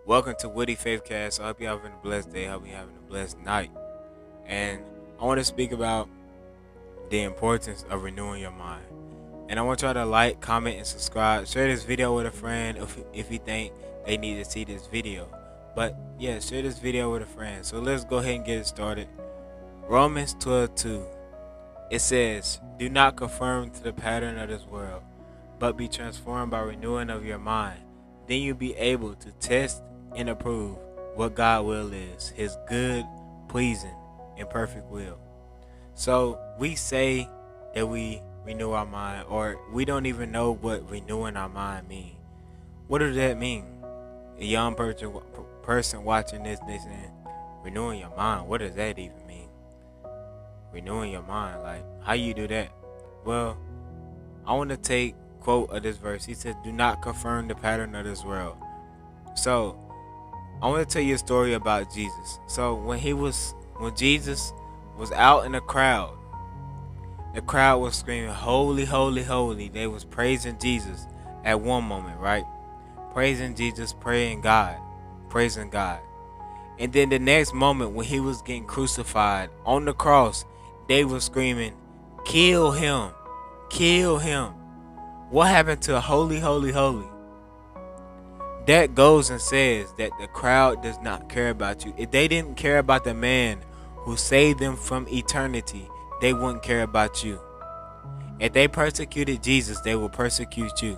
Welcome to WoodyFaithCast. I hope you're having a blessed day. I hope you're having a blessed night. And I want to speak about the importance of renewing your mind. And I want y'all to like, comment, and subscribe. Share this video with a friend if you think they need to see this video. But yeah, share this video with a friend. So let's go ahead and get it started. Romans 12:2. It says, "Do not conform to the pattern of this world, but be transformed by renewing of your mind. Then you'll be able to test and approve what God's will is, His good, pleasing, and perfect will." So we say that we renew our mind, or we don't even know what renewing our mind means. What does that mean? A young person watching this, they saying, renewing your mind, what does that even mean? Renewing your mind, like, how you do that? Well, I want to take quote of this verse. He said, "Do not confirm the pattern of this world." So I want to tell you a story about Jesus. So when Jesus was out in the crowd was screaming, "Holy, holy, holy." They was praising Jesus at one moment, right? Praising Jesus, praising God. And then the next moment, when he was getting crucified on the cross, they were screaming, "Kill him, kill him." What happened to holy, holy, holy? That goes and says that the crowd does not care about you. If they didn't care about the man who saved them from eternity, they wouldn't care about you. If they persecuted Jesus, they will persecute you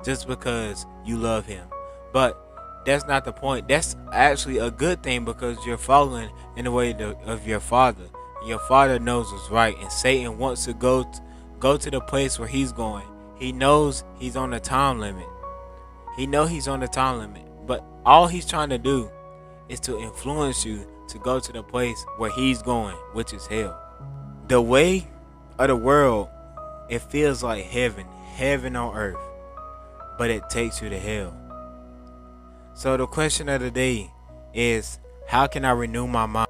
just because you love him. But that's not the point. That's actually a good thing, because you're following in the way of your Father. Your Father knows what's right, and Satan wants to go to the place where he's going. He knows he's on the time limit. But all he's trying to do is to influence you to go to the place where he's going, which is hell. The way of the world, it feels like heaven on earth, but it takes you to hell. So the question of the day is, how can I renew my mind?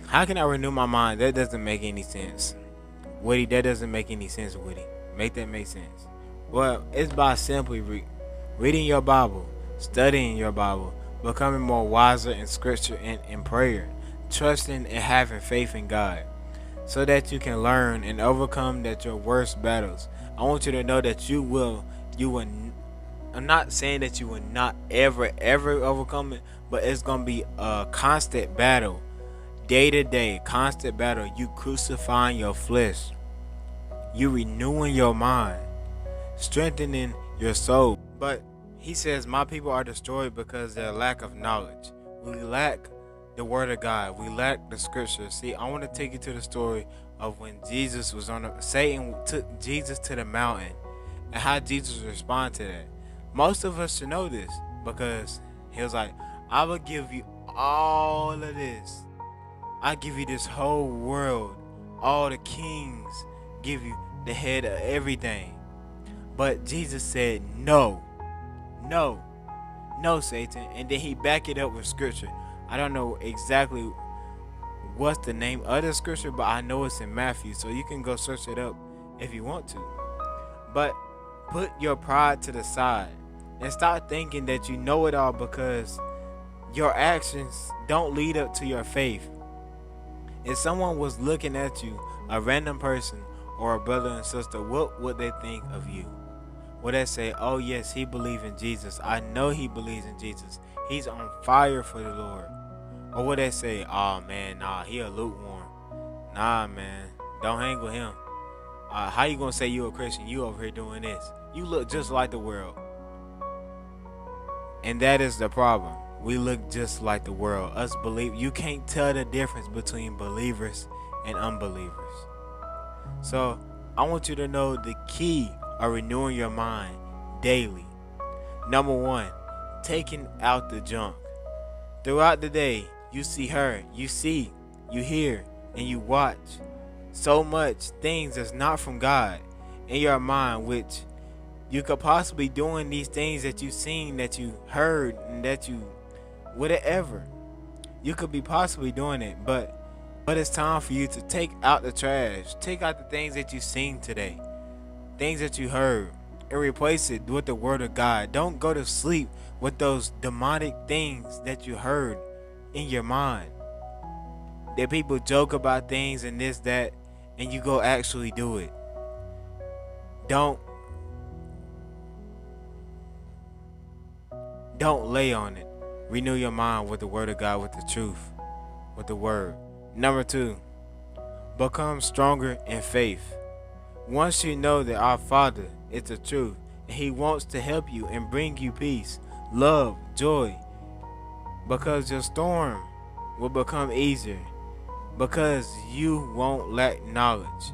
How can I renew my mind? That doesn't make any sense. Woody, that doesn't make any sense, Woody. Make that make sense. Well, it's by simply reading your Bible, studying your Bible, becoming more wiser in scripture and in prayer, trusting and having faith in God, so that you can learn and overcome your worst battles. I want you to know that you will. I'm not saying that you will not ever overcome it, but it's going to be a constant battle, day to day, constant battle. You crucifying your flesh, you renewing your mind, strengthening your soul. But he says, "My people are destroyed because of their lack of knowledge." We lack the word of God. We lack the scripture. See, I want to take you to the story of when Jesus was Satan took Jesus to the mountain, and how Jesus responded to that. Most of us should know this, because he was like, "I will give you all of this. I give you this whole world, all the kings, give you the head of everything." But Jesus said, "No, Satan." And then he backed it up with scripture. I don't know exactly what's the name of the scripture, but I know it's in Matthew, so you can go search it up if you want to. But put your pride to the side and stop thinking that you know it all, because your actions don't lead up to your faith. If someone was looking at you, a random person or a brother and sister, what would they think of you? Would they say, "Oh yes, he believes in Jesus. I know he believes in Jesus. He's on fire for the Lord"? Or would they say, "Oh man, nah, he a lukewarm. Nah man, don't hang with him. How you gonna say you a Christian? You over here doing this. You look just like the world." And that is the problem. We look just like the world. You can't tell the difference between believers and unbelievers. So I want you to know the key of renewing your mind daily. Number one, taking out the junk. Throughout the day, you you hear, and you watch so much things that's not from God in your mind, which you could possibly doing these things that you seen, that you heard, and that you whatever. You could be possibly doing it, but it's time for you to take out the trash. Take out the things that you seen today, things that you heard, and replace it with the word of God. Don't go to sleep with those demonic things that you heard in your mind. That people joke about things and this, that, and you go actually do it. Don't lay on it. Renew your mind with the word of God, with the truth, with the word. Number 2, become stronger in faith. Once you know that our Father is the truth, and He wants to help you and bring you peace, love, joy, because your storm will become easier, because you won't lack knowledge.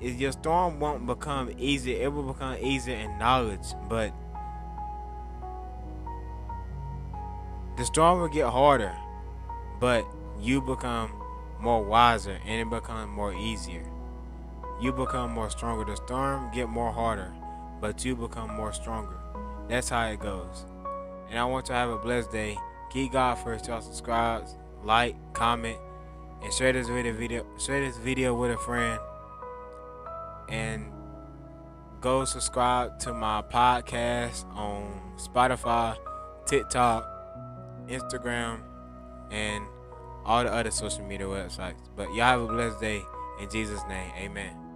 If your storm won't become easier, it will become easier in knowledge, but the storm will get harder, but you become more wiser and it becomes more easier. You become more stronger. The storm get more harder, but you become more stronger. That's how it goes. And I want you to have a blessed day. Keep God first. Y'all subscribe, like, comment, and share this video with a friend. And go subscribe to my podcast on Spotify, TikTok, Instagram, and all the other social media websites. But y'all have a blessed day. In Jesus' name, amen.